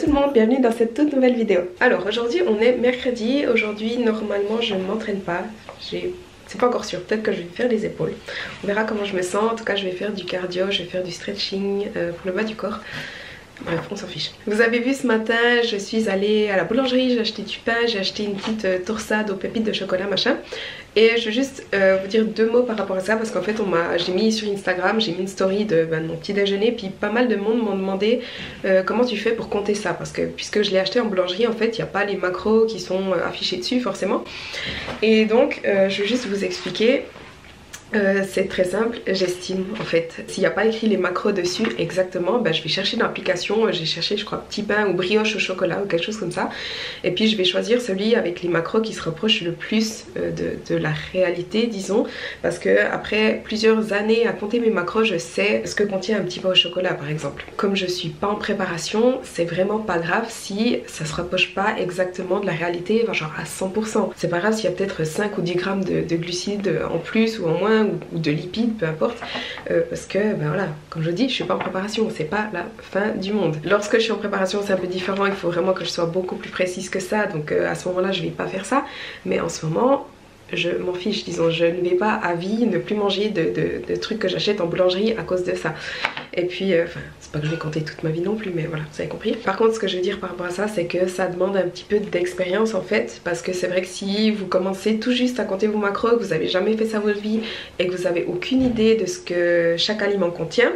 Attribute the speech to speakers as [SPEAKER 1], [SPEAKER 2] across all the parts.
[SPEAKER 1] tout le monde, bienvenue dans cette toute nouvelle vidéo. Alors aujourd'hui on est mercredi, aujourd'hui normalement je ne m'entraîne pas, c'est pas encore sûr, peut-être que je vais faire les épaules. On verra comment je me sens, en tout cas je vais faire du cardio, je vais faire du stretching pour le bas du corps. Bref, on s'en fiche. Vous avez vu ce matin, je suis allée à la boulangerie, j'ai acheté du pain, j'ai acheté une petite torsade aux pépites de chocolat machin. Et je veux juste vous dire deux mots par rapport à ça parce qu'en fait j'ai mis sur Instagram, j'ai mis une story de mon petit déjeuner, puis pas mal de monde m'ont demandé comment tu fais pour compter ça, parce que puisque je l'ai acheté en boulangerie en fait il n'y a pas les macros qui sont affichés dessus forcément. Et donc je veux juste vous expliquer. C'est très simple, j'estime en fait. S'il n'y a pas écrit les macros dessus exactement, je vais chercher dans l'application, j'ai cherché je crois petit pain ou brioche au chocolat ou quelque chose comme ça. Et puis je vais choisir celui avec les macros qui se rapprochent le plus de la réalité disons. Parce que après plusieurs années à compter mes macros, je sais ce que contient un petit pain au chocolat par exemple. Comme je suis pas en préparation, c'est vraiment pas grave si ça se rapproche pas exactement de la réalité, genre à 100%. C'est pas grave s'il y a peut-être 5 ou 10 grammes de glucides en plus ou en moins, ou de lipides, peu importe, parce que voilà, comme je dis, je suis pas en préparation, c'est pas la fin du monde. Lorsque je suis en préparation c'est un peu différent, il faut vraiment que je sois beaucoup plus précise que ça, donc à ce moment là je vais pas faire ça, mais en ce moment je m'en fiche, disons, je ne vais pas à vie ne plus manger de trucs que j'achète en boulangerie à cause de ça. Et puis, c'est pas que je vais compter toute ma vie non plus, mais voilà, vous avez compris. Par contre, ce que je veux dire par rapport à ça, c'est que ça demande un petit peu d'expérience en fait, parce que c'est vrai que si vous commencez tout juste à compter vos macros, que vous avez jamais fait ça votre vie et que vous avez aucune idée de ce que chaque aliment contient,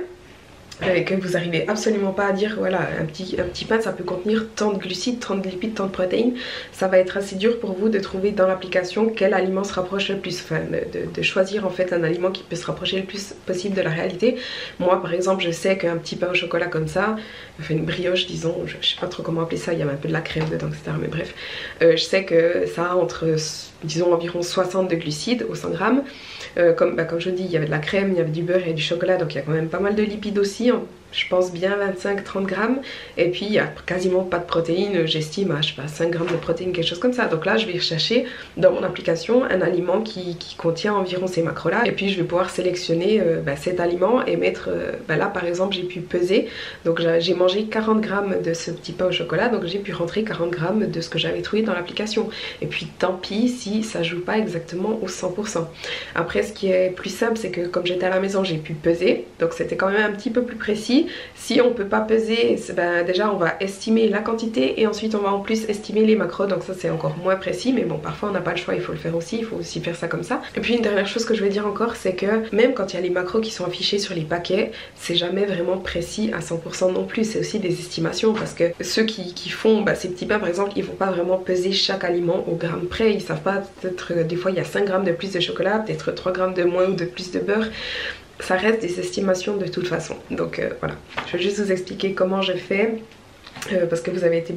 [SPEAKER 1] et que vous arrivez absolument pas à dire voilà un petit pain ça peut contenir tant de glucides, tant de lipides, tant de protéines, ça va être assez dur pour vous de trouver dans l'application quel aliment se rapproche le plus, enfin de choisir en fait un aliment qui peut se rapprocher le plus possible de la réalité. Moi par exemple je sais qu'un petit pain au chocolat comme ça, enfin une brioche disons, je sais pas trop comment appeler ça, il y a un peu de la crème dedans etc, mais bref, je sais que ça a entre disons environ 60 de glucides au 100 grammes. Comme je dis, il y avait de la crème, il y avait du beurre et du chocolat, donc il y a quand même pas mal de lipides aussi, je pense bien 25-30 grammes, et puis il n'y a quasiment pas de protéines, j'estime à je sais pas 5 grammes de protéines, quelque chose comme ça. Donc là je vais chercher dans mon application un aliment qui contient environ ces macros là, et puis je vais pouvoir sélectionner cet aliment et mettre, là par exemple j'ai pu peser, donc j'ai mangé 40 grammes de ce petit pain au chocolat, donc j'ai pu rentrer 40 grammes de ce que j'avais trouvé dans l'application, et puis tant pis si ça joue pas exactement au 100%. Après ce qui est plus simple c'est que comme j'étais à la maison j'ai pu peser, donc c'était quand même un petit peu plus précis. Si on peut pas peser, déjà on va estimer la quantité et ensuite on va en plus estimer les macros, donc ça c'est encore moins précis, mais bon parfois on n'a pas le choix, il faut le faire aussi, il faut aussi faire ça comme ça. Et puis une dernière chose que je vais dire encore, c'est que même quand il y a les macros qui sont affichés sur les paquets, c'est jamais vraiment précis à 100% non plus, c'est aussi des estimations, parce que ceux qui font ces petits pains par exemple, ils vont pas vraiment peser chaque aliment au gramme près, ils savent pas, peut-être des fois il y a 5 grammes de plus de chocolat, peut-être 3 grammes de moins ou de plus de beurre. Ça reste des estimations de toute façon, donc voilà, je vais juste vous expliquer comment je fais, parce que vous avez été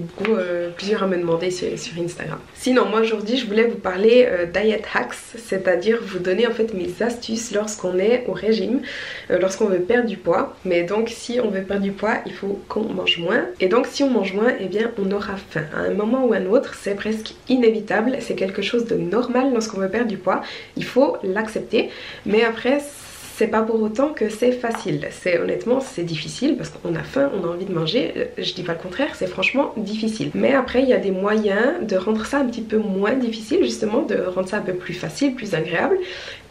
[SPEAKER 1] plusieurs à me demander sur Instagram. Sinon moi aujourd'hui je voulais vous parler diet hacks, c'est-à-dire vous donner en fait mes astuces lorsqu'on est au régime, lorsqu'on veut perdre du poids. Mais donc si on veut perdre du poids il faut qu'on mange moins, et donc si on mange moins eh bien on aura faim à un moment ou à un autre, c'est presque inévitable, c'est quelque chose de normal lorsqu'on veut perdre du poids, il faut l'accepter. Mais après c'est pas pour autant que c'est facile, honnêtement c'est difficile parce qu'on a faim, on a envie de manger, je dis pas le contraire, c'est franchement difficile. Mais après il y a des moyens de rendre ça un petit peu moins difficile, justement de rendre ça un peu plus facile, plus agréable.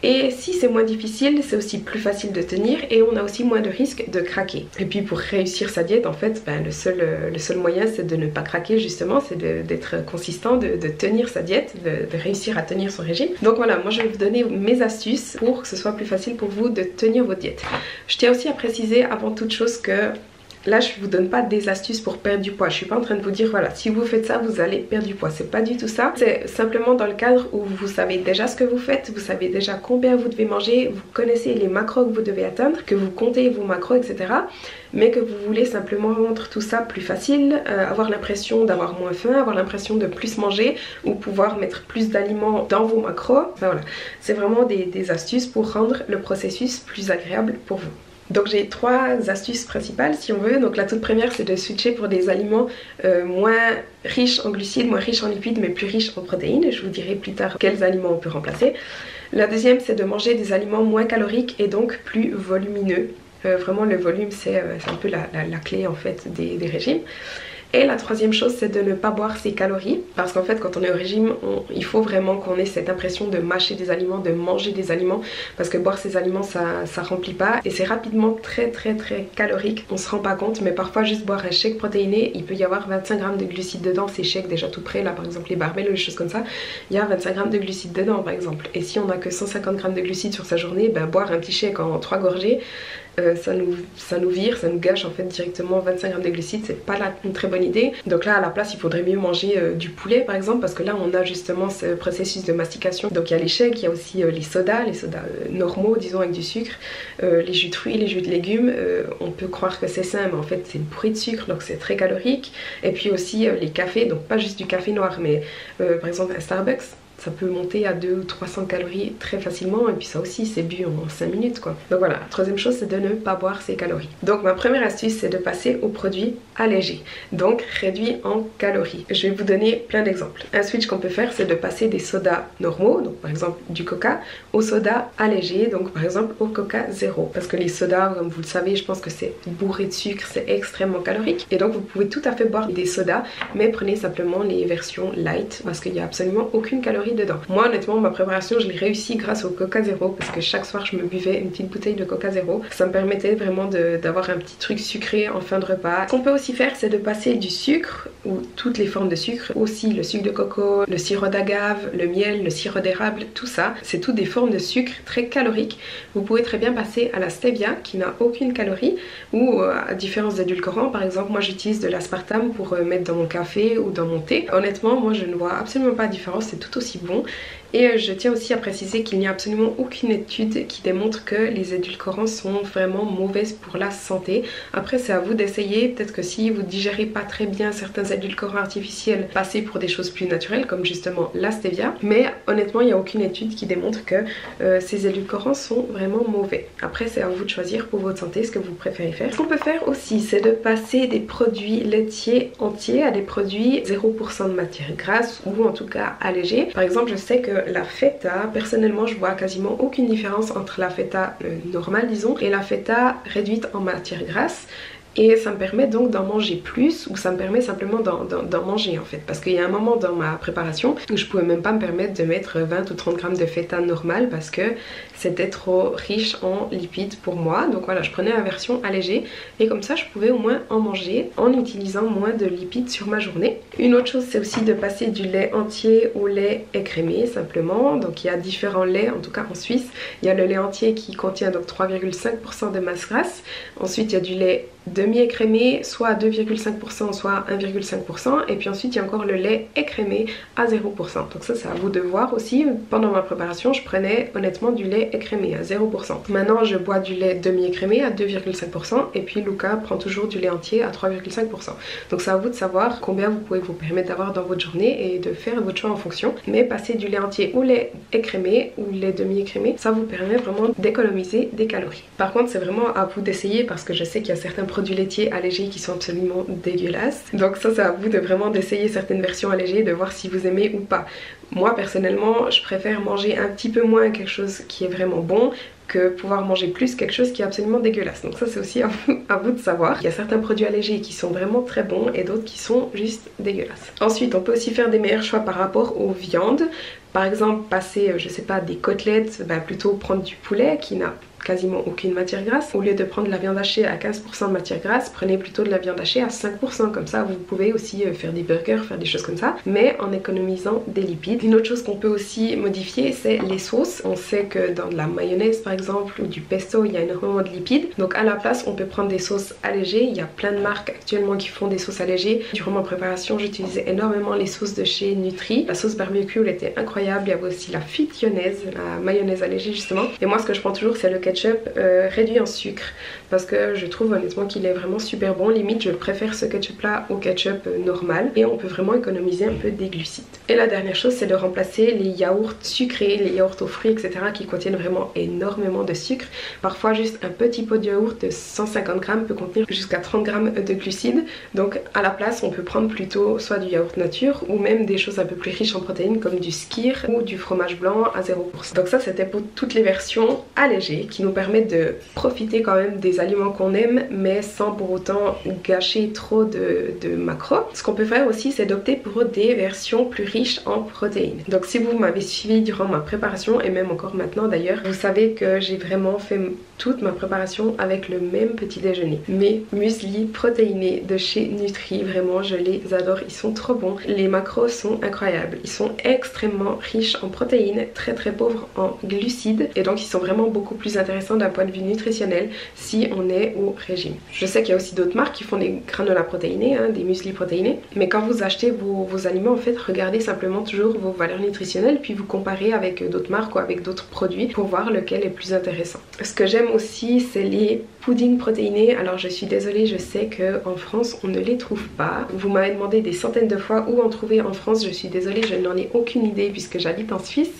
[SPEAKER 1] Et si c'est moins difficile, c'est aussi plus facile de tenir et on a aussi moins de risque de craquer. Et puis pour réussir sa diète en fait, le seul moyen c'est de ne pas craquer justement, c'est d'être consistant, de tenir sa diète, de réussir à tenir son régime. Donc voilà, moi je vais vous donner mes astuces pour que ce soit plus facile pour vous de tenir votre diète. Je tiens aussi à préciser avant toute chose que là je vous donne pas des astuces pour perdre du poids, je suis pas en train de vous dire voilà si vous faites ça vous allez perdre du poids, c'est pas du tout ça. C'est simplement dans le cadre où vous savez déjà ce que vous faites, vous savez déjà combien vous devez manger, vous connaissez les macros que vous devez atteindre, que vous comptez vos macros etc, mais que vous voulez simplement rendre tout ça plus facile, avoir l'impression d'avoir moins faim, avoir l'impression de plus manger ou pouvoir mettre plus d'aliments dans vos macros. Enfin voilà, c'est vraiment des astuces pour rendre le processus plus agréable pour vous. Donc j'ai trois astuces principales si on veut. Donc la toute première c'est de switcher pour des aliments moins riches en glucides, moins riches en lipides mais plus riches en protéines. Je vous dirai plus tard quels aliments on peut remplacer. La deuxième c'est de manger des aliments moins caloriques et donc plus volumineux. Vraiment le volume c'est un peu la clé en fait des régimes. Et la troisième chose, c'est de ne pas boire ses calories, parce qu'en fait quand on est au régime, il faut vraiment qu'on ait cette impression de mâcher des aliments, de manger des aliments, parce que boire ces aliments ça remplit pas et c'est rapidement très calorique. On se rend pas compte, mais parfois juste boire un shake protéiné, il peut y avoir 25 grammes de glucides dedans. Ces shakes déjà tout prêts là, par exemple les barbells ou les choses comme ça, il y a 25 grammes de glucides dedans par exemple. Et si on a que 150 grammes de glucides sur sa journée, ben boire un petit shake en 3 gorgées, ça nous vire, ça nous gâche en fait directement 25 grammes de glucides, c'est pas une très bonne idée. Donc là à la place il faudrait mieux manger du poulet par exemple, parce que là on a justement ce processus de mastication. Donc il y a les shakes, il y a aussi les sodas normaux disons avec du sucre, les jus de fruits, les jus de légumes, on peut croire que c'est sain mais en fait c'est bourré de sucre donc c'est très calorique. Et puis aussi les cafés, donc pas juste du café noir mais par exemple un Starbucks, ça peut monter à 200 ou 300 calories très facilement, et puis ça aussi c'est bu en 5 minutes quoi. Donc voilà, la troisième chose c'est de ne pas boire ses calories. Donc ma première astuce c'est de passer aux produits allégés, donc réduits en calories. Je vais vous donner plein d'exemples. Un switch qu'on peut faire c'est de passer des sodas normaux, donc par exemple du coca, aux sodas allégés, donc par exemple au coca zéro. Parce que les sodas, comme vous le savez, je pense que c'est bourré de sucre, c'est extrêmement calorique, et donc vous pouvez tout à fait boire des sodas, mais prenez simplement les versions light, parce qu'il n'y a absolument aucune calorie dedans. Moi honnêtement ma préparation je l'ai réussi grâce au coca zéro, parce que chaque soir je me buvais une petite bouteille de coca zéro. Ça me permettait vraiment d'avoir un petit truc sucré en fin de repas. Ce qu'on peut aussi faire c'est de passer du sucre, ou toutes les formes de sucre, aussi le sucre de coco, le sirop d'agave, le miel, le sirop d'érable, tout ça c'est toutes des formes de sucre très caloriques. Vous pouvez très bien passer à la stevia qui n'a aucune calorie, ou à différents édulcorants. Par exemple moi j'utilise de l'aspartame pour mettre dans mon café ou dans mon thé. Honnêtement moi je ne vois absolument pas de différence, c'est tout aussi bon. Et je tiens aussi à préciser qu'il n'y a absolument aucune étude qui démontre que les édulcorants sont vraiment mauvaises pour la santé. Après c'est à vous d'essayer, peut-être que si vous digérez pas très bien certains édulcorants artificiels, passez pour des choses plus naturelles comme justement la stevia. Mais honnêtement il n'y a aucune étude qui démontre que ces édulcorants sont vraiment mauvais. Après c'est à vous de choisir pour votre santé ce que vous préférez faire. Ce qu'on peut faire aussi c'est de passer des produits laitiers entiers à des produits 0% de matière grasse, ou en tout cas allégés. Par exemple je sais que la feta, personnellement je vois quasiment aucune différence entre la feta normale disons et la feta réduite en matière grasse. Et ça me permet donc d'en manger plus, ou ça me permet simplement d'en manger en fait. Parce qu'il y a un moment dans ma préparation où je pouvais même pas me permettre de mettre 20 ou 30 grammes de feta normale parce que c'était trop riche en lipides pour moi. Donc voilà, je prenais la version allégée et comme ça je pouvais au moins en manger en utilisant moins de lipides sur ma journée. Une autre chose c'est aussi de passer du lait entier au lait écrémé simplement. Donc il y a différents laits, en tout cas en Suisse. Il y a le lait entier qui contient donc 3,5% de masse grasse. Ensuite il y a du lait demi-écrémé, soit à 2,5% soit à 1,5%, et puis ensuite il y a encore le lait écrémé à 0%. Donc ça c'est à vous de voir aussi. Pendant ma préparation je prenais honnêtement du lait écrémé à 0%. Maintenant je bois du lait demi-écrémé à 2,5%, et puis Luca prend toujours du lait entier à 3,5%. Donc c'est à vous de savoir combien vous pouvez vous permettre d'avoir dans votre journée et de faire votre choix en fonction. Mais passer du lait entier au lait écrémé ou lait demi-écrémé, ça vous permet vraiment d'économiser des calories. Par contre c'est vraiment à vous d'essayer, parce que je sais qu'il y a certains produits laitiers allégés qui sont absolument dégueulasses. Donc ça c'est à vous de vraiment d'essayer certaines versions allégées, de voir si vous aimez ou pas. Moi personnellement je préfère manger un petit peu moins quelque chose qui est vraiment bon que pouvoir manger plus quelque chose qui est absolument dégueulasse. Donc ça c'est aussi à vous de savoir. Il y a certains produits allégés qui sont vraiment très bons et d'autres qui sont juste dégueulasses. Ensuite on peut aussi faire des meilleurs choix par rapport aux viandes. Par exemple passer je sais pas des côtelettes, plutôt prendre du poulet qui n'a quasiment aucune matière grasse. Au lieu de prendre de la viande hachée à 15% de matière grasse, prenez plutôt de la viande hachée à 5%. Comme ça vous pouvez aussi faire des burgers, faire des choses comme ça, mais en économisant des lipides. Une autre chose qu'on peut aussi modifier c'est les sauces. On sait que dans de la mayonnaise par exemple ou du pesto il y a énormément de lipides, donc à la place on peut prendre des sauces allégées. Il y a plein de marques actuellement qui font des sauces allégées. Durant ma préparation j'utilisais énormément les sauces de chez Nutri. La sauce barbecue elle était incroyable. Il y avait aussi la phytionnaise, la mayonnaise allégée justement. Et moi ce que je prends toujours c'est le ketchup réduit en sucre, parce que je trouve honnêtement qu'il est vraiment super bon. Limite je préfère ce ketchup là au ketchup normal, et on peut vraiment économiser un peu des glucides. Et la dernière chose c'est de remplacer les yaourts sucrés, les yaourts aux fruits etc. qui contiennent vraiment énormément énormément de sucre. Parfois juste un petit pot de yaourt de 150 grammes peut contenir jusqu'à 30 grammes de glucides. Donc à la place on peut prendre plutôt soit du yaourt nature ou même des choses un peu plus riches en protéines comme du skyr ou du fromage blanc à 0%. Donc ça c'était pour toutes les versions allégées qui nous permettent de profiter quand même des aliments qu'on aime mais sans pour autant gâcher trop de macros. Ce qu'on peut faire aussi c'est d'opter pour des versions plus riches en protéines. Donc si vous m'avez suivi durant ma préparation et même encore maintenant d'ailleurs, vous savez que j'ai vraiment fait toute ma préparation avec le même petit déjeuner. Mes muesli protéinés de chez Nutri, vraiment je les adore, ils sont trop bons. Les macros sont incroyables, ils sont extrêmement riches en protéines, très pauvres en glucides et donc ils sont vraiment beaucoup plus intéressants d'un point de vue nutritionnel si on est au régime. Je sais qu'il y a aussi d'autres marques qui font des granola protéinés, des muesli protéinés, mais quand vous achetez vos aliments en fait regardez simplement toujours vos valeurs nutritionnelles puis vous comparez avec d'autres marques ou avec d'autres produits pour voir lequel est plus intéressant. Ce que j'aime aussi c'est les puddings protéinés. Alors je suis désolée, je sais qu'en France on ne les trouve pas. Vous m'avez demandé des centaines de fois où en trouver en France, je suis désolée, je n'en ai aucune idée puisque j'habite en Suisse.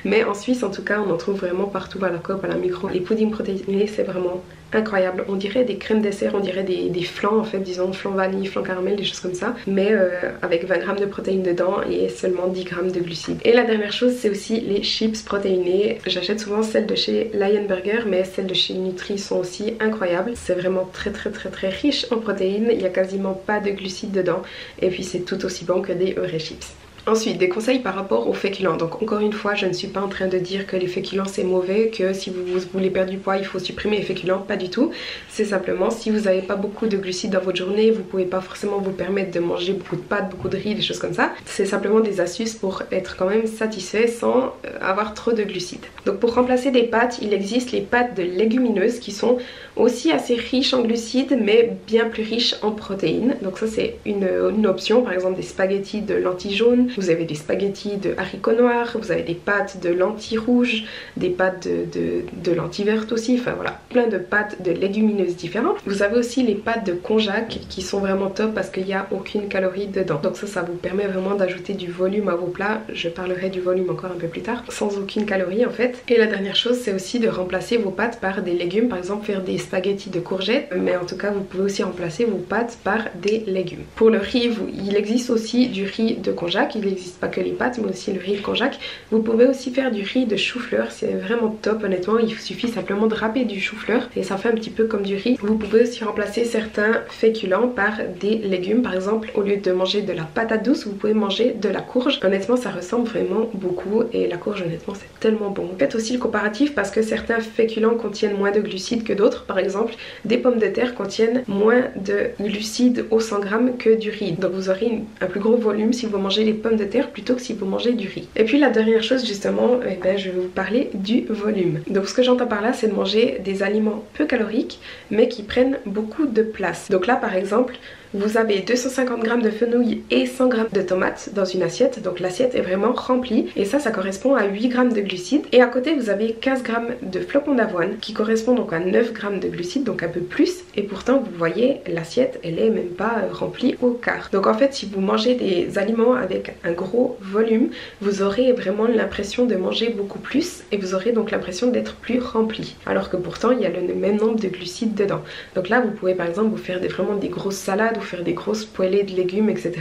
[SPEAKER 1] Mais en Suisse en tout cas on en trouve vraiment partout à la Coop, à la Micro. Les puddings protéinés c'est vraiment incroyable, on dirait des crèmes dessert, on dirait des flans en fait, disons flan vanille, flan caramel, des choses comme ça, mais avec 20 grammes de protéines dedans et seulement 10 grammes de glucides. Et la dernière chose c'est aussi les chips protéinés. J'achète souvent celles de chez Lion Burger mais celles de chez Nutri sont aussi incroyables. C'est vraiment très riche en protéines, il n'y a quasiment pas de glucides dedans et puis c'est tout aussi bon que des vrais chips. Ensuite, des conseils par rapport aux féculents. Donc encore une fois, je ne suis pas en train de dire que les féculents c'est mauvais, que si vous voulez perdre du poids, il faut supprimer les féculents, pas du tout. C'est simplement, si vous n'avez pas beaucoup de glucides dans votre journée, vous pouvez pas forcément vous permettre de manger beaucoup de pâtes, beaucoup de riz, des choses comme ça. C'est simplement des astuces pour être quand même satisfait sans avoir trop de glucides. Donc pour remplacer des pâtes, il existe les pâtes de légumineuses qui sont aussi assez riches en glucides mais bien plus riches en protéines. Donc ça c'est une option, par exemple des spaghettis de lentilles jaunes, vous avez des spaghettis de haricots noirs, vous avez des pâtes de lentilles rouges, des pâtes de lentilles vertes aussi, enfin voilà, plein de pâtes de légumineuses différentes. Vous avez aussi les pâtes de konjac qui sont vraiment top parce qu'il n'y a aucune calorie dedans. Donc ça vous permet vraiment d'ajouter du volume à vos plats, je parlerai du volume encore un peu plus tard, sans aucune calorie en fait. Et la dernière chose c'est aussi de remplacer vos pâtes par des légumes, par exemple faire des spaghettis de courgettes, mais en tout cas vous pouvez aussi remplacer vos pâtes par des légumes. Pour le riz, il existe aussi du riz de konjac, il n'existe pas que les pâtes mais aussi le riz de konjac. Vous pouvez aussi faire du riz de chou-fleur, c'est vraiment top honnêtement, il suffit simplement de râper du chou-fleur et ça fait un petit peu comme du riz. Vous pouvez aussi remplacer certains féculents par des légumes, par exemple au lieu de manger de la patate douce, vous pouvez manger de la courge. Honnêtement ça ressemble vraiment beaucoup et la courge honnêtement c'est tellement bon. Faites aussi le comparatif parce que certains féculents contiennent moins de glucides que d'autres. Par exemple, des pommes de terre contiennent moins de glucides au 100 grammes que du riz. Donc vous aurez un plus gros volume si vous mangez les pommes de terre plutôt que si vous mangez du riz. Et puis la dernière chose justement, je vais vous parler du volume. Donc ce que j'entends par là c'est de manger des aliments peu caloriques mais qui prennent beaucoup de place. Donc là par exemple, vous avez 250 g de fenouil et 100 g de tomates dans une assiette, donc l'assiette est vraiment remplie et ça correspond à 8 g de glucides. Et à côté vous avez 15 g de flocons d'avoine qui correspond donc à 9 g de glucides, donc un peu plus, et pourtant vous voyez l'assiette elle est même pas remplie au quart. Donc en fait si vous mangez des aliments avec un gros volume, vous aurez vraiment l'impression de manger beaucoup plus et vous aurez donc l'impression d'être plus rempli, alors que pourtant il y a le même nombre de glucides dedans. Donc là vous pouvez par exemple vous faire vraiment des grosses salades ou faire des grosses poêlées de légumes etc,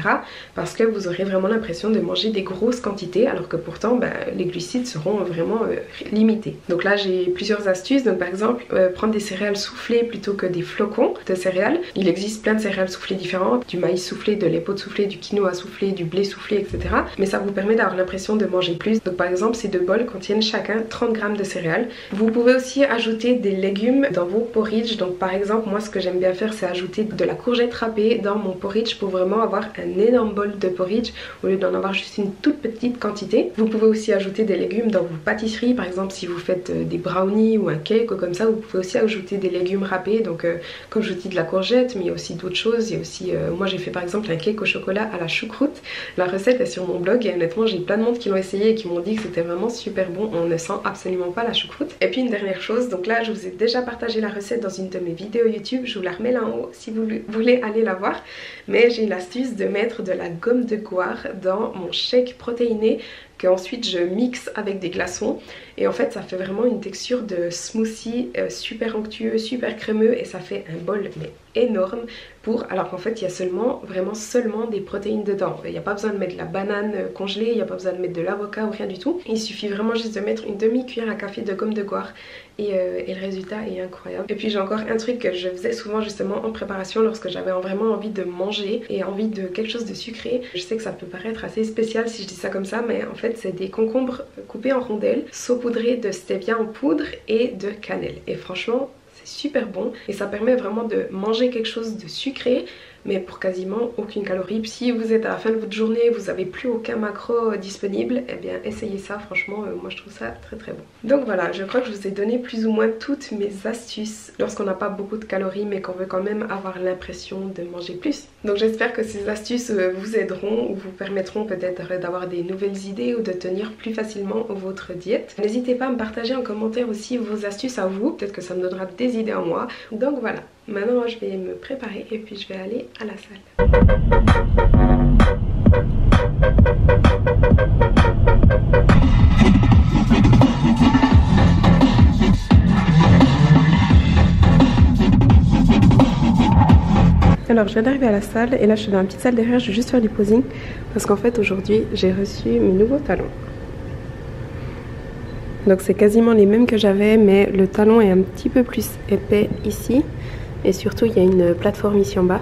[SPEAKER 1] parce que vous aurez vraiment l'impression de manger des grosses quantités alors que pourtant les glucides seront vraiment limités. Donc là j'ai plusieurs astuces. Donc par exemple prendre des céréales soufflées plutôt que des flocons de céréales. Il existe plein de céréales soufflées différentes, du maïs soufflé, de l'épaule soufflée, du quinoa soufflé, du blé soufflé etc, mais ça vous permet d'avoir l'impression de manger plus. Donc par exemple ces deux bols contiennent chacun 30 g de céréales. Vous pouvez aussi ajouter des légumes dans vos porridge. Donc par exemple moi ce que j'aime bien faire c'est ajouter de la courgette râpée dans mon porridge pour vraiment avoir un énorme bol de porridge au lieu d'en avoir juste une toute petite quantité. Vous pouvez aussi ajouter des légumes dans vos pâtisseries, par exemple si vous faites des brownies ou un cake ou comme ça, vous pouvez aussi ajouter des légumes râpés. Donc comme je vous dis de la courgette, mais il y a aussi d'autres choses. Il y a aussi, moi j'ai fait par exemple un cake au chocolat à la choucroute. La recette est sur mon blog et honnêtement j'ai plein de monde qui l'ont essayé et qui m'ont dit que c'était vraiment super bon. On ne sent absolument pas la choucroute. Et puis une dernière chose, donc là je vous ai déjà partagé la recette dans une de mes vidéos YouTube, je vous la remets là en haut si vous voulez aller la voir, mais j'ai l'astuce de mettre de la gomme de goire dans mon shake protéiné qu'ensuite je mixe avec des glaçons et en fait ça fait vraiment une texture de smoothie super onctueux, super crémeux et ça fait un bol mais énorme alors qu'en fait il y a seulement des protéines dedans. Il n'y a pas besoin de mettre de la banane congelée, il n'y a pas besoin de mettre de l'avocat ou rien du tout. Il suffit vraiment juste de mettre une demi-cuillère à café de gomme de goire et le résultat est incroyable. Et puis j'ai encore un truc que je faisais souvent justement en préparation lorsque j'avais vraiment envie de manger et envie de quelque chose de sucré. Je sais que ça peut paraître assez spécial si je dis ça comme ça, mais en fait c'est des concombres coupés en rondelles, saupoudrés de stevia en poudre et de cannelle. Et franchement c'est super bon et ça permet vraiment de manger quelque chose de sucré mais pour quasiment aucune calorie. Si vous êtes à la fin de votre journée, vous n'avez plus aucun macro disponible, eh bien essayez ça, franchement moi je trouve ça très très bon. Donc voilà, je crois que je vous ai donné plus ou moins toutes mes astuces lorsqu'on n'a pas beaucoup de calories mais qu'on veut quand même avoir l'impression de manger plus. Donc j'espère que ces astuces vous aideront ou vous permettront peut-être d'avoir des nouvelles idées ou de tenir plus facilement votre diète. N'hésitez pas à me partager en commentaire aussi vos astuces à vous, peut-être que ça me donnera des idées en moi. Donc voilà, maintenant je vais me préparer et puis je vais aller à la salle. Alors je viens d'arriver à la salle et là je suis dans la petite salle derrière, je vais juste faire du posing parce qu'en fait aujourd'hui j'ai reçu mes nouveaux talons. Donc c'est quasiment les mêmes que j'avais mais le talon est un petit peu plus épais ici et surtout il y a une plateforme ici en bas.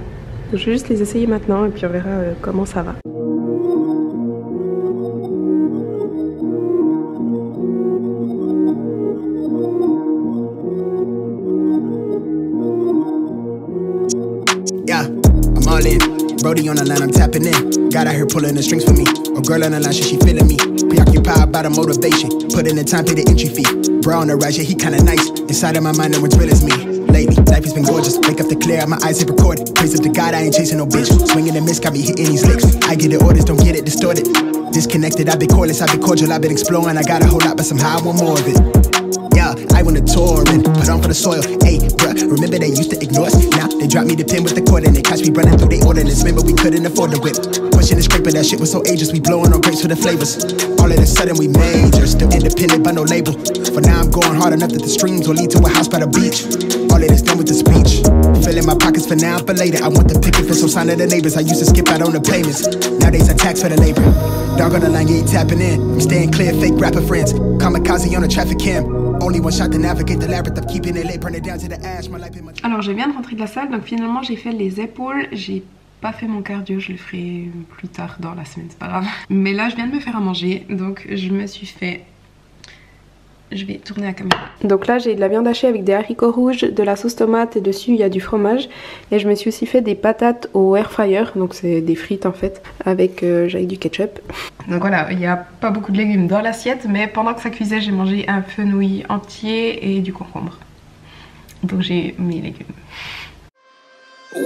[SPEAKER 1] Donc je vais juste les essayer maintenant et puis on verra comment ça va.
[SPEAKER 2] Brody on the line, I'm tapping in. God out here pulling the strings for me. A girl on the line, she feeling me. Preoccupied by the motivation. Put in the time, pay the entry fee. Bro on the rise, yeah, he kinda nice. Inside of my mind, no one's real as me. Lately, life has been gorgeous. Wake up to clear, my eyes hit recorded. Praise up to God, I ain't chasing no bitch. Swinging and miss, got me hitting these licks. I get the orders, don't get it distorted. Disconnected, I've been cordless, I've been cordial, I've been exploring. I got a whole lot, but somehow I want more of it. I went to touring, put on for the soil. Ayy, bruh, remember they used to ignore us? Now they dropped me the pin with the cord and they catch me running through the ordinance. Remember we couldn't afford the whip. Pushing the scraper, that shit was so ageless. We blowing on grapes for the flavors. All of a sudden we major, still independent by no label. For now I'm going hard enough that the streams will lead to a house by the beach. All of this done with the speech. Filling my pockets for now, for later. I want the picket for some sign of the neighbors. I used to skip out on the payments. Nowadays I tax for the labor. Dog on the line, yeah, tapping in. I'm staying clear, fake rapper friends. Kamikaze on the traffic cam.
[SPEAKER 1] Alors je viens de rentrer de la salle, donc finalement j'ai fait les épaules, j'ai pas fait mon cardio, je le ferai plus tard dans la semaine, c'est pas grave. Mais là je viens de me faire à manger, donc je me suis fait... Je vais tourner la caméra. Donc là j'ai de la viande hachée avec des haricots rouges, de la sauce tomate et dessus il y a du fromage. Et je me suis aussi fait des patates au air fryer, donc c'est des frites en fait, avec du ketchup. Donc voilà, il n'y a pas beaucoup de légumes dans l'assiette, mais pendant que ça cuisait j'ai mangé un fenouil entier et du concombre. Donc j'ai mes légumes.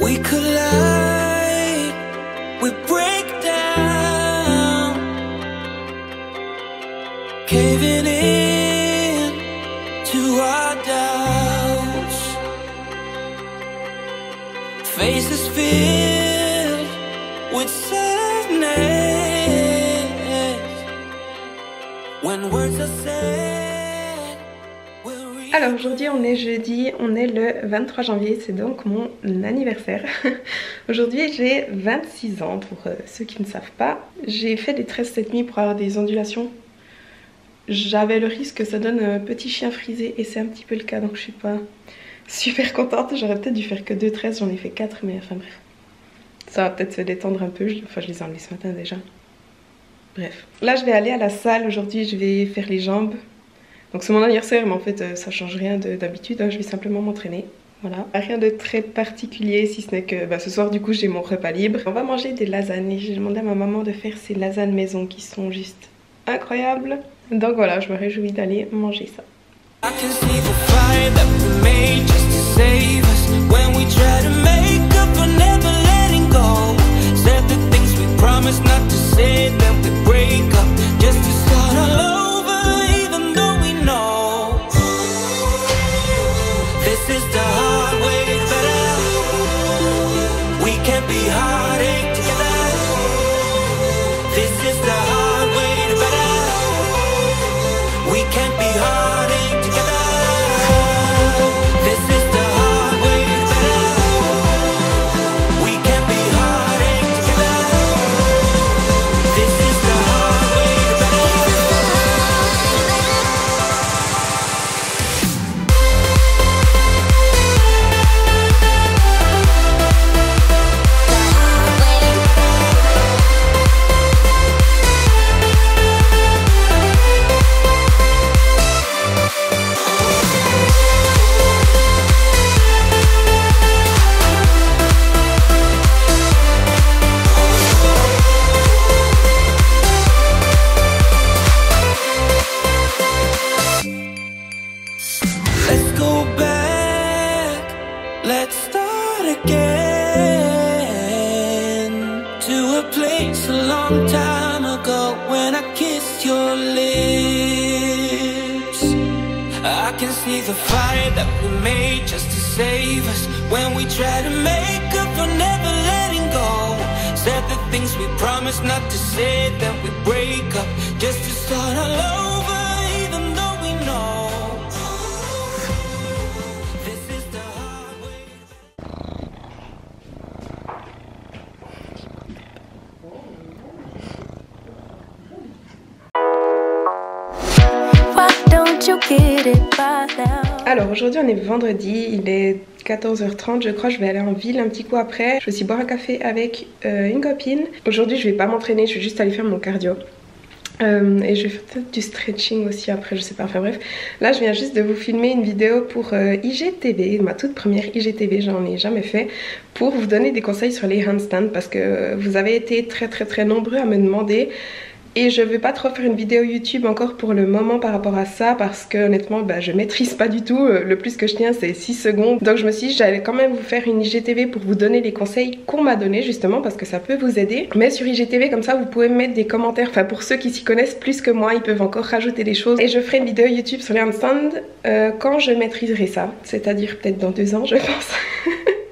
[SPEAKER 1] We collide, we break down, caving in to our doubts, faces filled with sadness, when words are said, we'll... Alors aujourd'hui on est jeudi, on est le 23 janvier, c'est donc mon anniversaire. Aujourd'hui j'ai 26 ans pour ceux qui ne savent pas. J'ai fait des tresses cette nuit pour avoir des ondulations. J'avais le risque que ça donne un petit chien frisé et c'est un petit peu le cas, donc je suis pas super contente. J'aurais peut-être dû faire que 2 tresses, j'en ai fait 4, mais enfin bref. Ça va peut-être se détendre un peu, enfin je les ai enlevées ce matin déjà. Bref. Là je vais aller à la salle aujourd'hui, je vais faire les jambes. Donc c'est mon anniversaire mais en fait ça change rien d'habitude, hein. Je vais simplement m'entraîner. Voilà, rien de très particulier si ce n'est que ce soir du coup j'ai mon repas libre. On va manger des lasagnes et j'ai demandé à ma maman de faire ces lasagnes maison qui sont juste incroyables. Donc voilà, je me réjouis d'aller manger ça.
[SPEAKER 3] see the fire that we made just to save us. When we try to make up for never letting go. Said the things we promised not to say, then we break up just to start all over, even though we know this is the hard way.
[SPEAKER 4] Why don't you get it by now?
[SPEAKER 1] Alors aujourd'hui on est vendredi, il est 14h30 je crois, je vais aller en ville un petit coup après. Je vais aussi boire un café avec une copine. Aujourd'hui je vais pas m'entraîner, je vais juste aller faire mon cardio. Et je vais faire peut-être du stretching aussi après, je sais pas, enfin bref. Là je viens juste de vous filmer une vidéo pour IGTV, ma toute première IGTV, j'en ai jamais fait, pour vous donner des conseils sur les handstands parce que vous avez été très nombreux à me demander. Et je vais pas trop faire une vidéo YouTube encore pour le moment par rapport à ça parce que honnêtement je maîtrise pas du tout, le plus que je tiens c'est 6 secondes. Donc je me suis dit j'allais quand même vous faire une IGTV pour vous donner les conseils qu'on m'a donné justement parce que ça peut vous aider. Mais sur IGTV comme ça vous pouvez mettre des commentaires, enfin pour ceux qui s'y connaissent plus que moi ils peuvent encore rajouter des choses. Et je ferai une vidéo YouTube sur les handstands quand je maîtriserai ça, c'est-à-dire peut-être dans 2 ans je pense.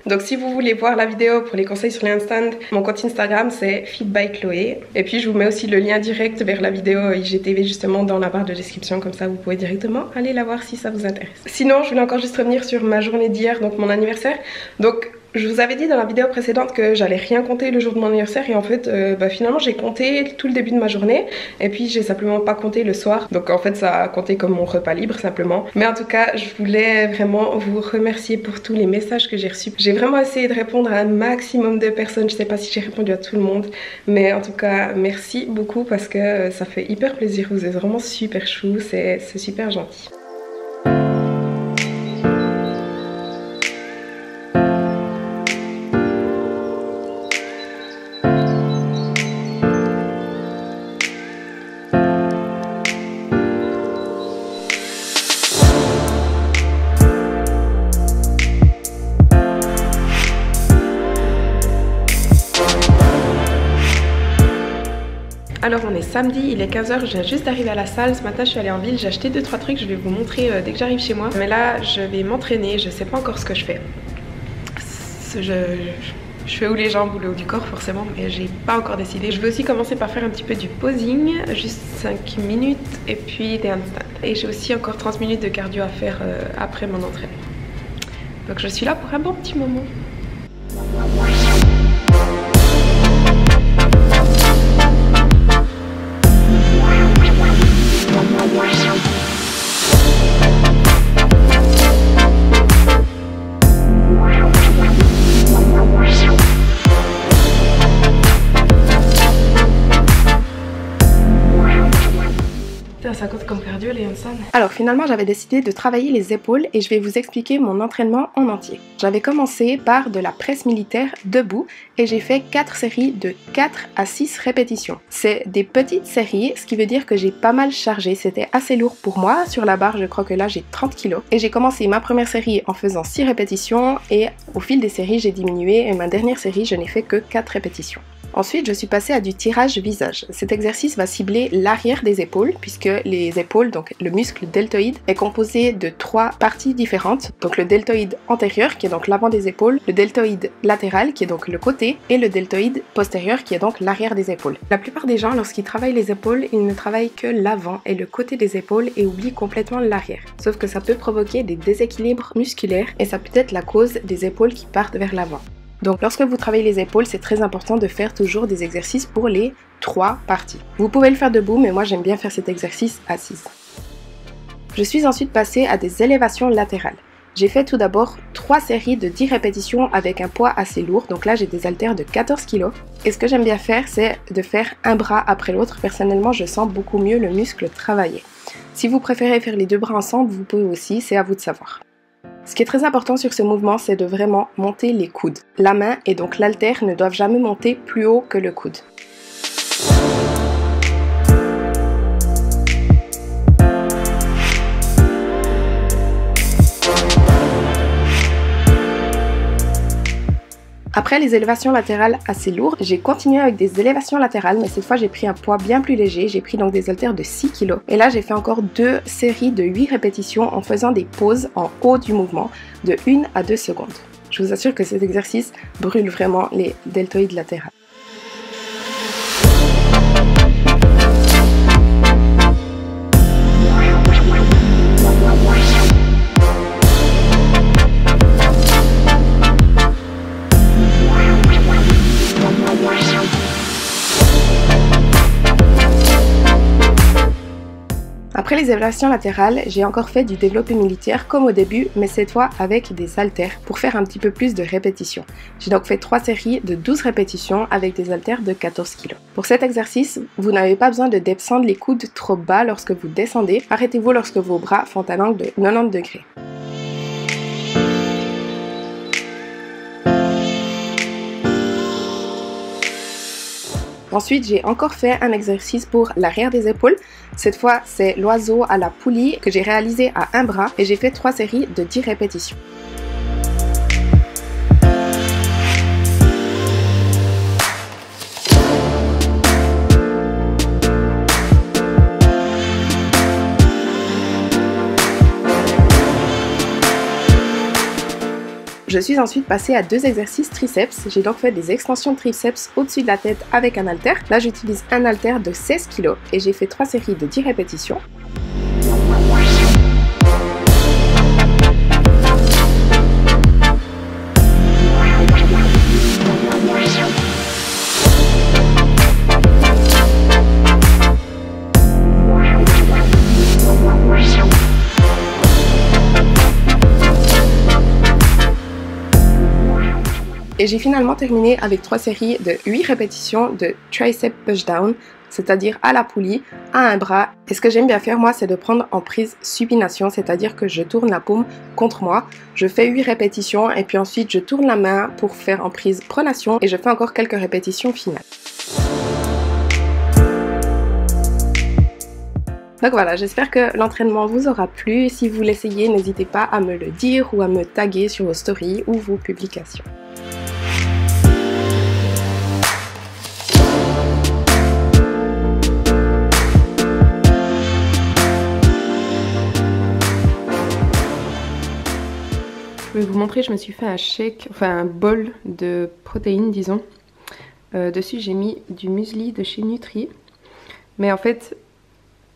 [SPEAKER 1] Donc si vous voulez voir la vidéo pour les conseils sur les handstands, mon compte Instagram c'est Fit by Chloé. Et puis je vous mets aussi le lien direct vers la vidéo IGTV justement dans la barre de description, comme ça vous pouvez directement aller la voir si ça vous intéresse. Sinon je voulais encore juste revenir sur ma journée d'hier, donc mon anniversaire. Donc je vous avais dit dans la vidéo précédente que j'allais rien compter le jour de mon anniversaire et en fait finalement j'ai compté tout le début de ma journée et puis j'ai simplement pas compté le soir, donc en fait ça a compté comme mon repas libre simplement. Mais en tout cas je voulais vraiment vous remercier pour tous les messages que j'ai reçus. J'ai vraiment essayé de répondre à un maximum de personnes, je sais pas si j'ai répondu à tout le monde mais en tout cas merci beaucoup parce que ça fait hyper plaisir, vous êtes vraiment super chou, c'est super gentil. Alors on est samedi, il est 15h, je viens juste d'arriver à la salle. Ce matin je suis allée en ville, j'ai acheté 2-3 trucs, je vais vous montrer dès que j'arrive chez moi. Mais là je vais m'entraîner, je sais pas encore ce que je fais. Je fais ou les jambes ou le haut du corps forcément, mais j'ai pas encore décidé. Je vais aussi commencer par faire un petit peu du posing, juste 5 minutes et puis des handstands. Et j'ai aussi encore 30 minutes de cardio à faire après mon entraînement. Donc je suis là pour un bon petit moment. Ça compte comme cardio les handstands. Alors finalement j'avais décidé de travailler les épaules et je vais vous expliquer mon entraînement en entier. J'avais commencé par de la presse militaire debout et j'ai fait 4 séries de 4 à 6 répétitions. C'est des petites séries, ce qui veut dire que j'ai pas mal chargé, c'était assez lourd pour moi. Sur la barre je crois que là j'ai 30 kg. Et j'ai commencé ma première série en faisant 6 répétitions et au fil des séries j'ai diminué et ma dernière série je n'ai fait que 4 répétitions. Ensuite, je suis passée à du tirage visage. Cet exercice va cibler l'arrière des épaules, puisque les épaules, donc le muscle deltoïde, est composé de 3 parties différentes. Donc le deltoïde antérieur, qui est donc l'avant des épaules, le deltoïde latéral, qui est donc le côté, et le deltoïde postérieur, qui est donc l'arrière des épaules. La plupart des gens, lorsqu'ils travaillent les épaules, ils ne travaillent que l'avant et le côté des épaules et oublient complètement l'arrière. Sauf que ça peut provoquer des déséquilibres musculaires et ça peut être la cause des épaules qui partent vers l'avant. Donc lorsque vous travaillez les épaules, c'est très important de faire toujours des exercices pour les 3 parties. Vous pouvez le faire debout, mais moi j'aime bien faire cet exercice assise. Je suis ensuite passée à des élévations latérales. J'ai fait tout d'abord 3 séries de 10 répétitions avec un poids assez lourd, donc là j'ai des haltères de 14 kg. Et ce que j'aime bien faire, c'est de faire un bras après l'autre. Personnellement, je sens beaucoup mieux le muscle travailler. Si vous préférez faire les 2 bras ensemble, vous pouvez aussi, c'est à vous de savoir. Ce qui est très important sur ce mouvement, c'est de vraiment monter les coudes. La main et donc l'haltère ne doivent jamais monter plus haut que le coude. À Après les élévations latérales assez lourdes, j'ai continué avec des élévations latérales, mais cette fois j'ai pris un poids bien plus léger. J'ai pris donc des haltères de 6 kg. Et là j'ai fait encore 2 séries de 8 répétitions en faisant des pauses en haut du mouvement de 1 à 2 secondes. Je vous assure que cet exercice brûle vraiment les deltoïdes latérales. Après les élévations latérales, j'ai encore fait du développé militaire comme au début, mais cette fois avec des haltères pour faire un petit peu plus de répétitions. J'ai donc fait 3 séries de 12 répétitions avec des haltères de 14 kg. Pour cet exercice, vous n'avez pas besoin de descendre les coudes trop bas lorsque vous descendez. Arrêtez-vous lorsque vos bras font un angle de 90 degrés. Ensuite, j'ai encore fait un exercice pour l'arrière des épaules. Cette fois, c'est l'oiseau à la poulie que j'ai réalisé à un bras et j'ai fait 3 séries de 10 répétitions. Je suis ensuite passée à 2 exercices triceps. J'ai donc fait des extensions de triceps au-dessus de la tête avec un haltère. Là, j'utilise un haltère de 16 kg et j'ai fait 3 séries de 10 répétitions. Et j'ai finalement terminé avec 3 séries de 8 répétitions de tricep pushdown, c'est-à-dire à la poulie, à un bras. Et ce que j'aime bien faire moi, c'est de prendre en prise supination, c'est-à-dire que je tourne la paume contre moi, je fais 8 répétitions et puis ensuite je tourne la main pour faire en prise pronation et je fais encore quelques répétitions finales. Donc voilà, j'espère que l'entraînement vous aura plu. Si vous l'essayez, n'hésitez pas à me le dire ou à me taguer sur vos stories ou vos publications. Je vais vous montrer, je me suis fait un shake, enfin un bol de protéines disons. Dessus j'ai mis du muesli de chez Nutri. Mais en fait,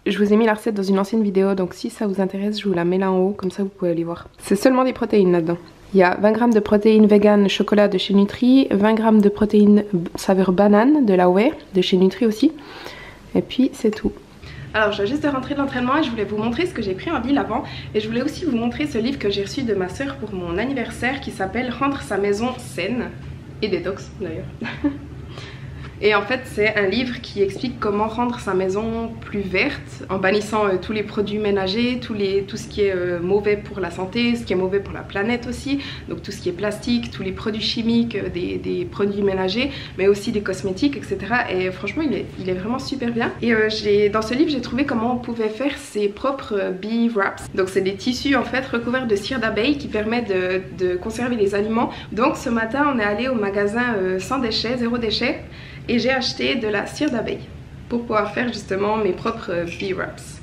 [SPEAKER 1] je vous ai mis la recette dans une ancienne vidéo, donc si ça vous intéresse, je vous la mets là en haut, comme ça vous pouvez aller voir. C'est seulement des protéines là-dedans. Il y a 20 g de protéines vegan chocolat de chez Nutri, 20 g de protéines saveur banane de la Way de chez Nutri aussi. Et puis c'est tout. Alors je viens juste de rentrer de l'entraînement et je voulais vous montrer ce que j'ai pris en deal avant. Et je voulais aussi vous montrer ce livre que j'ai reçu de ma soeur pour mon anniversaire qui s'appelle Rendre sa maison saine et détox d'ailleurs. Et en fait c'est un livre qui explique comment rendre sa maison plus verte en bannissant tous les produits ménagers, tout ce qui est mauvais pour la santé, ce qui est mauvais pour la planète aussi, donc tout ce qui est plastique, tous les produits chimiques, des produits ménagers, mais aussi des cosmétiques, etc. Et franchement il est vraiment super bien. Et dans ce livre j'ai trouvé comment on pouvait faire ses propres bee wraps. Donc c'est des tissus en fait recouverts de cire d'abeille qui permettent de conserver les aliments. Donc ce matin on est allé au magasin sans déchets, zéro déchet. Et j'ai acheté de la cire d'abeille pour pouvoir faire justement mes propres bee wraps.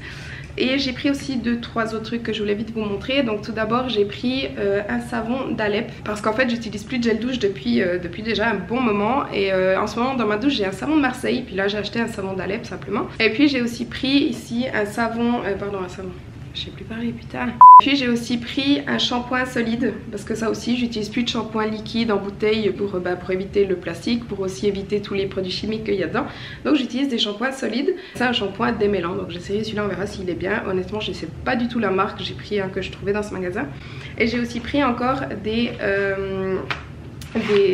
[SPEAKER 1] Et j'ai pris aussi 2-3 autres trucs que je voulais vite vous montrer. Donc tout d'abord j'ai pris un savon d'Alep parce qu'en fait j'utilise plus de gel douche depuis déjà un bon moment. Et en ce moment dans ma douche j'ai un savon de Marseille, puis là j'ai acheté un savon d'Alep simplement. Et puis j'ai aussi pris ici un savon, je sais plus parler putain. Puis j'ai aussi pris un shampoing solide parce que ça aussi j'utilise plus de shampoing liquide en bouteille pour éviter le plastique, pour aussi éviter tous les produits chimiques qu'il y a dedans. Donc j'utilise des shampoings solides. C'est un shampoing démêlant, donc j'essaierai celui-là, on verra s'il est bien. Honnêtement je sais pas du tout la marque, j'ai pris un que je trouvais dans ce magasin. Et j'ai aussi pris encore des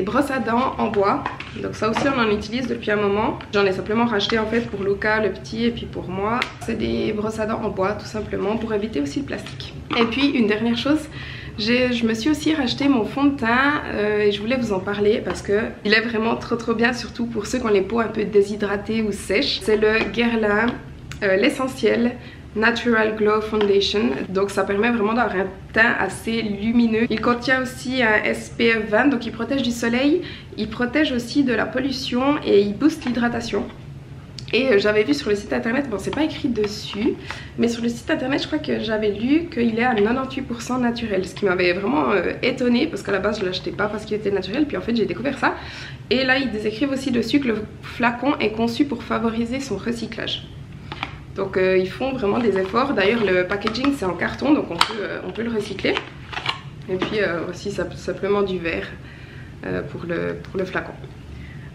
[SPEAKER 1] brosses à dents en bois. Donc ça aussi on en utilise depuis un moment. J'en ai simplement racheté en fait pour Luca le petit et puis pour moi. C'est des brosses à dents en bois tout simplement pour éviter aussi le plastique. Et puis une dernière chose, je me suis aussi racheté mon fond de teint et je voulais vous en parler parce que il est vraiment trop bien, surtout pour ceux qui ont les peaux un peu déshydratées ou sèches. C'est le Guerlain l'essentiel Natural Glow Foundation, donc ça permet vraiment d'avoir un teint assez lumineux. Il contient aussi un SPF 20, donc il protège du soleil, il protège aussi de la pollution et il booste l'hydratation. Et j'avais vu sur le site internet, bon c'est pas écrit dessus, mais sur le site internet je crois que j'avais lu qu'il est à 98% naturel, ce qui m'avait vraiment étonnée parce qu'à la base je l'achetais pas parce qu'il était naturel, puis en fait j'ai découvert ça. Et là ils décrivent aussi dessus que le flacon est conçu pour favoriser son recyclage. Donc ils font vraiment des efforts. D'ailleurs le packaging c'est en carton, donc on peut le recycler. Et puis aussi simplement du verre pour le flacon.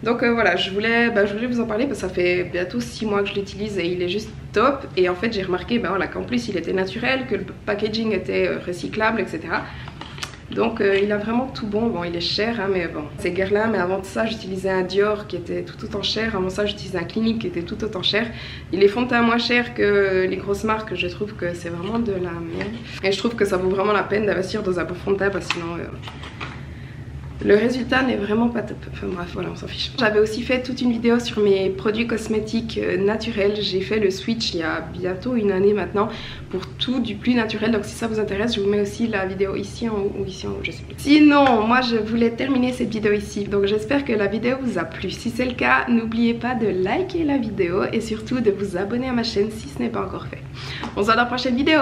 [SPEAKER 1] Donc voilà, je voulais vous en parler parce que ça fait bientôt 6 mois que je l'utilise et il est juste top. Et en fait j'ai remarqué voilà, qu'en plus il était naturel, que le packaging était recyclable, etc. Donc il a vraiment tout bon. Bon il est cher hein, mais bon c'est Guerlain, mais avant ça j'utilisais un Dior qui était tout autant cher. Avant ça j'utilisais un Clinique qui était tout autant cher. Il est fond de teint moins cher que les grosses marques, je trouve que c'est vraiment de la merde. Et je trouve que ça vaut vraiment la peine d'investir dans un bon fond de teint parce que sinon le résultat n'est vraiment pas top. Enfin bref, voilà, on s'en fiche. J'avais aussi fait toute une vidéo sur mes produits cosmétiques naturels. J'ai fait le switch il y a bientôt une année maintenant pour tout du plus naturel. Donc si ça vous intéresse, je vous mets aussi la vidéo ici en haut ou ici en haut, je sais plus. Sinon, moi je voulais terminer cette vidéo ici. Donc j'espère que la vidéo vous a plu. Si c'est le cas, n'oubliez pas de liker la vidéo et surtout de vous abonner à ma chaîne si ce n'est pas encore fait. On se voit dans la prochaine vidéo.